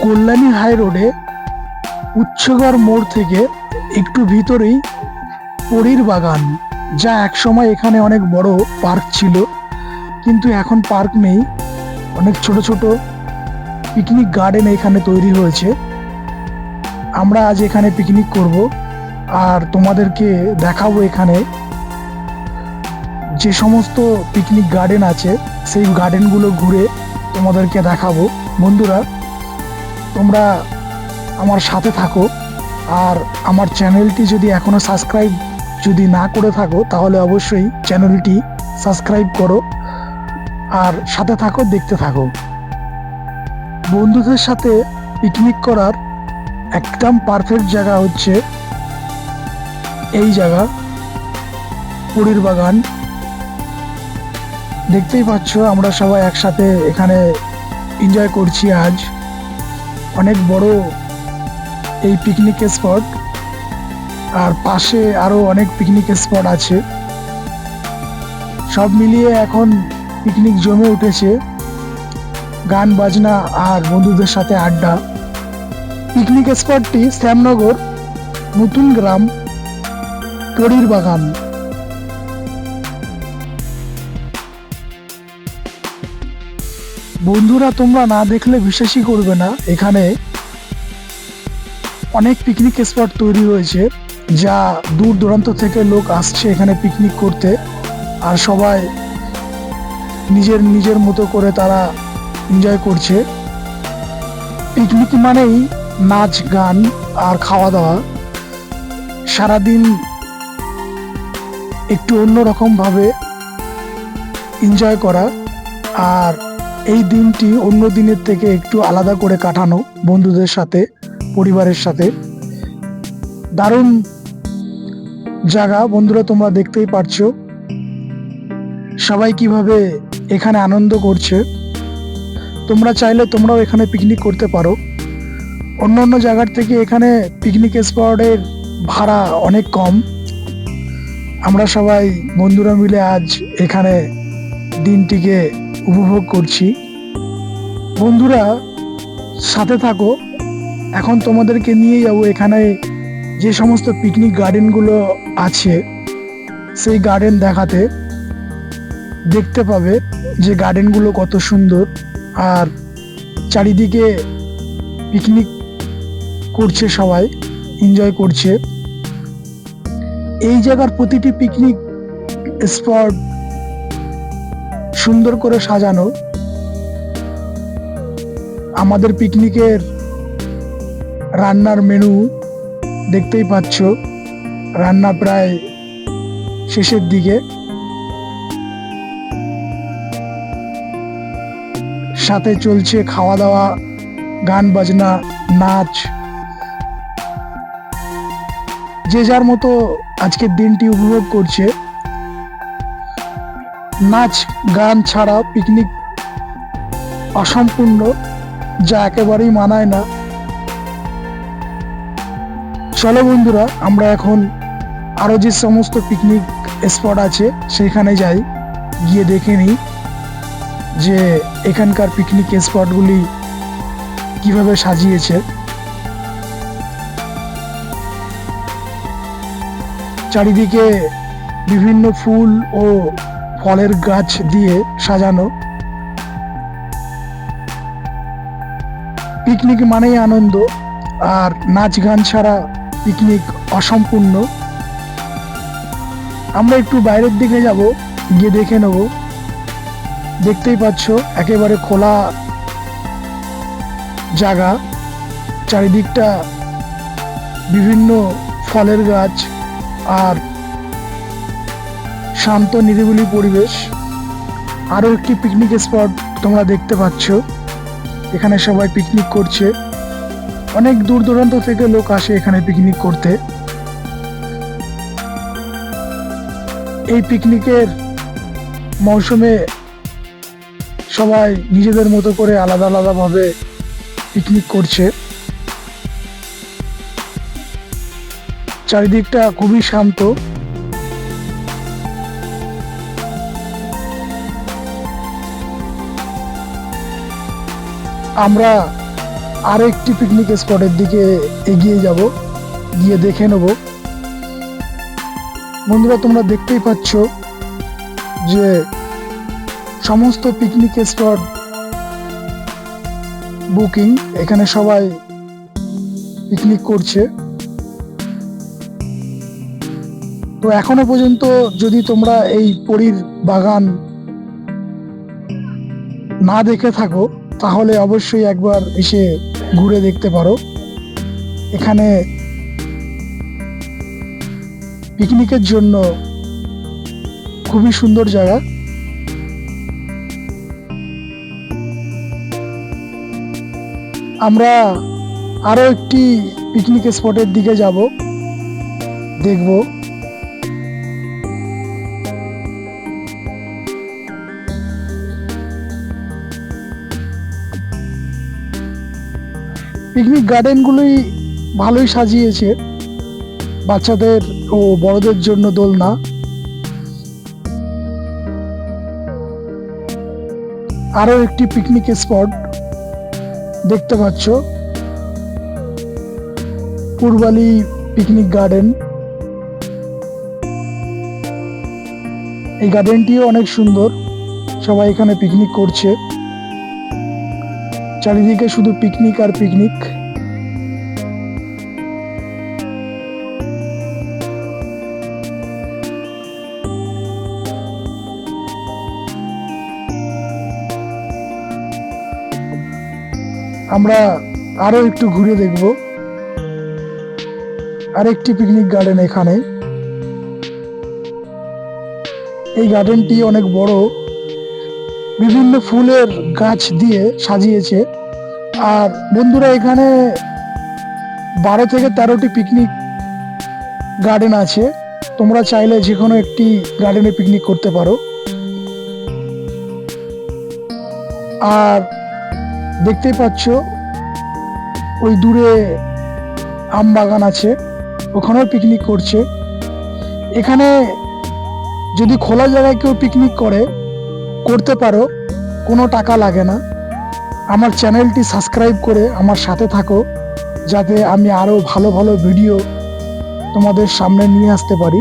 Kalyani high রোডে উচ্চগড় মোড় থেকে একটু ভিতরেই পরীর বাগান, যা একসময় এখানে অনেক বড় পার্ক ছিল, কিন্তু এখন পার্ক নেই। অনেক ছোট ছোট পিকনিক গার্ডেন এখানে তৈরি হয়েছে। আমরা আজ এখানে পিকনিক করব আর তোমাদেরকে দেখাবো এখানে যে সমস্ত পিকনিক গার্ডেন আছে সেই গার্ডেনগুলো ঘুরে তোমাদেরকে দেখাবো। বন্ধুরা, তোমরা আমার সাথে থাকো আর আমার চ্যানেলটি যদি এখনো সাবস্ক্রাইব যদি না করে থাকো তাহলে অবশ্যই চ্যানেলটি সাবস্ক্রাইব করো আর সাথে থাকো, দেখতে থাকো। বন্ধুদের সাথে পিকনিক করার একদম পারফেক্ট জায়গা হচ্ছে এই জায়গা, পরীর বাগান। দেখতেই পাচ্ছ আমরা সবাই একসাথে এখানে এনজয় করছি। আজ অনেক বড় এই পিকনিক স্পট, আর পাশে আরো অনেক পিকনিক স্পট আছে। সব মিলিয়ে এখন পিকনিক জমে উঠেছে, গান বাজনা আর বন্ধুদের সাথে আড্ডা। পিকনিক স্পটটি শ্যামনগর নতুন গ্রাম, পরীর বাগান। বন্ধুরা, তোমরা না দেখলে বিশ্বাসই করবে না, এখানে অনেক পিকনিক স্পট তৈরি হয়েছে, যা দূর দূরান্ত থেকে লোক আসছে এখানে পিকনিক করতে। আর সবাই নিজের নিজের মতো করে তারা এনজয় করছে। পিকনিক মানেই নাচ গান আর খাওয়া দাওয়া, সারাদিন একটু অন্যরকম ভাবে এনজয় করা, আর এই দিনটি অন্য দিনের থেকে একটু আলাদা করে কাটানো বন্ধুদের সাথে, পরিবারের সাথে। দারুণ জায়গা বন্ধুরা, তোমরা দেখতেই পারছো সবাই কিভাবে এখানে আনন্দ করছে। তোমরা চাইলে তোমরাও এখানে পিকনিক করতে পারো। অন্য অন্য জায়গার থেকে এখানে পিকনিক স্পটের ভাড়া অনেক কম। আমরা সবাই বন্ধুরা মিলে আজ এখানে দিনটিকে উপভোগ করছি। বন্ধুরা, সাথে থাকো, এখন তোমাদেরকে নিয়ে যাবো এখানে যে সমস্ত পিকনিক গার্ডেনগুলো আছে সেই গার্ডেন দেখাতে। দেখতে পাবে যে গার্ডেনগুলো কত সুন্দর, আর চারিদিকে পিকনিক করছে, সবাই এনজয় করছে। এই জায়গার প্রতিটি পিকনিক স্পট সুন্দর করে সাজানো। আমাদের পিকনিকের রান্নার মেনু দেখতেই পাচ্ছ, রান্না প্রায় শেষের দিকে। সাথে চলছে খাওয়া দাওয়া, গান বাজনা, নাচ। যে যার মতো আজকের দিনটি উপভোগ করছে। নাচ গান ছাড়া পিকনিক অসম্পূর্ণ, যা একেবারেই মানায় না। চলো বন্ধুরা, আমরা এখন আরো যে সমস্ত পিকনিক স্পট আছে সেখানে যাই, গিয়ে দেখে নিই যে এখানকার পিকনিক স্পটগুলি কিভাবে সাজিয়েছে। চারিদিকে বিভিন্ন ফুল ও ফলের গাছ দিয়ে সাজানো। পিকনিক মানেই আনন্দ, আর নাচ গান ছাড়া পিকনিক অসম্পূর্ণ। আমরা একটু বাইরের দিকে যাব, গিয়ে দেখে নেব। দেখতেই পাচ্ছ একেবারে খোলা জায়গা, চারিদিকটা বিভিন্ন ফলের গাছ আর শান্ত নিরিবিলি পরিবেশ। আরো একটি পিকনিক স্পট তোমরা দেখতে পাচ্ছ, এখানে সবাই পিকনিক করছে। অনেক দূর দূরান্ত থেকে লোক আসে এখানে পিকনিক করতে। এই পিকনিকের মৌসুমে সবাই নিজেদের মতো করে আলাদা আলাদা ভাবে পিকনিক করছে। চারিদিকটা খুবই শান্ত। আমরা আরো একটি পিকনিক স্পটের দিকে এগিয়ে যাব, গিয়ে দেখে নেব। বন্ধুরা, তোমরা দেখতেই পাচ্ছ যে সমস্ত পিকনিক স্পট বুকিং। এখানে সবাই পিকনিক করছে। তো এখনো পর্যন্ত যদি তোমরা এই পরীর বাগান না দেখে থাকো, তাহলে অবশ্যই একবার এসে ঘুরে দেখতে পারো। এখানে পিকনিকের জন্য খুবই সুন্দর জায়গা। আমরা আরো একটি পিকনিক স্পটের দিকে যাব, দেখব। পিকনিক গার্ডেনগুলোই ভালোই সাজিয়েছে, বাচ্চাদের ও বড়দের জন্য দোলনা। আরো একটি পিকনিক স্পট দেখতে পাচ্ছ, পূর্বালি পিকনিক গার্ডেন। এই গার্ডেনটিও অনেক সুন্দর, সবাই এখানে পিকনিক করছে। চারিদিকে শুধু পিকনিক আর পিকনিক। আমরা আরো একটু ঘুরে দেখব আরেকটি পিকনিক গার্ডেন এখানে। এই গার্ডেনটি অনেক বড়, বিভিন্ন ফুলের গাছ দিয়ে সাজিয়েছে। আর বন্ধুরা, এখানে 12 থেকে 13টি পিকনিক গার্ডেন আছে। তোমরা চাইলে যে কোনো একটি গার্ডেনে পিকনিক করতে পারো। আর দেখতেই পাচ্ছ ওই দূরে আম বাগান আছে, ওখানেও পিকনিক করছে। এখানে যদি খোলা জায়গায় কেউ পিকনিক করতে পারো, কোনো টাকা লাগে না। আমার চ্যানেলটি সাবস্ক্রাইব করে আমার সাথে থাকো, যাতে আমি আরো ভালো ভালো ভিডিও তোমাদের সামনে নিয়ে আসতে পারি।